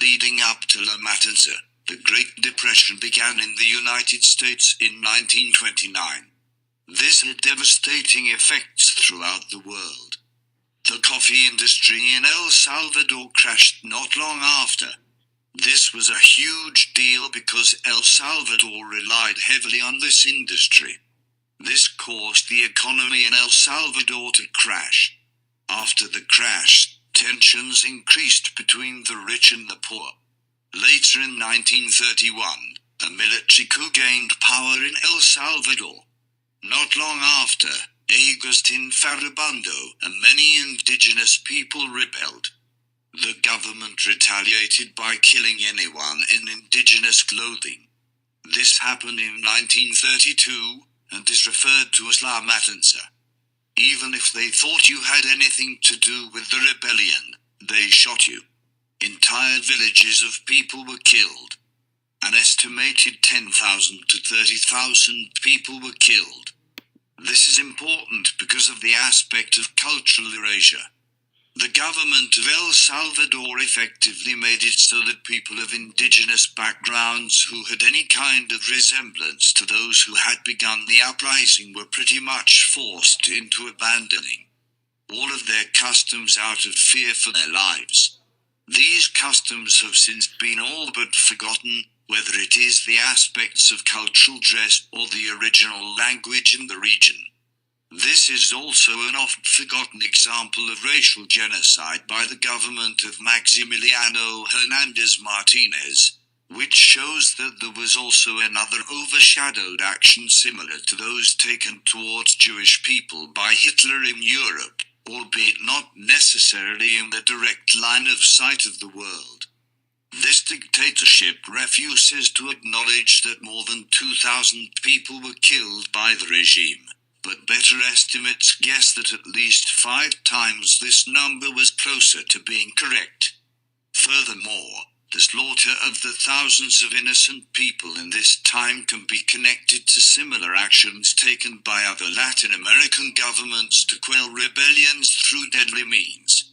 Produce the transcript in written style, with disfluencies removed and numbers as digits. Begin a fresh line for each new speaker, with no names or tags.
Leading up to La Matanza, the Great Depression began in the United States in 1929. This had devastating effects throughout the world. The coffee industry in El Salvador crashed not long after. This was a huge deal because El Salvador relied heavily on this industry. This caused the economy in El Salvador to crash. After the crash, tensions increased between the rich and the poor. Later in 1931, a military coup gained power in El Salvador. Not long after, Agustin Faribundo and many indigenous people rebelled. The government retaliated by killing anyone in indigenous clothing. This happened in 1932 and is referred to as La Matanza. Even if they thought you had anything to do with the rebellion, they shot you. Entire villages of people were killed. An estimated 10,000 to 30,000 people were killed. This is important because of the aspect of cultural erasure. The government of El Salvador effectively made it so that people of indigenous backgrounds who had any kind of resemblance to those who had begun the uprising were pretty much forced into abandoning all of their customs out of fear for their lives. These customs have since been all but forgotten, whether it is the aspects of cultural dress or the original language in the region. This is also an oft-forgotten example of racial genocide by the government of Maximiliano Hernandez Martinez, which shows that there was also another overshadowed action similar to those taken towards Jewish people by Hitler in Europe, albeit not necessarily in the direct line of sight of the world. This dictatorship refuses to acknowledge that more than 2,000 people were killed by the regime, but better estimates guess that at least 5 times this number was closer to being correct. Furthermore, the slaughter of the thousands of innocent people in this time can be connected to similar actions taken by other Latin American governments to quell rebellions through deadly means.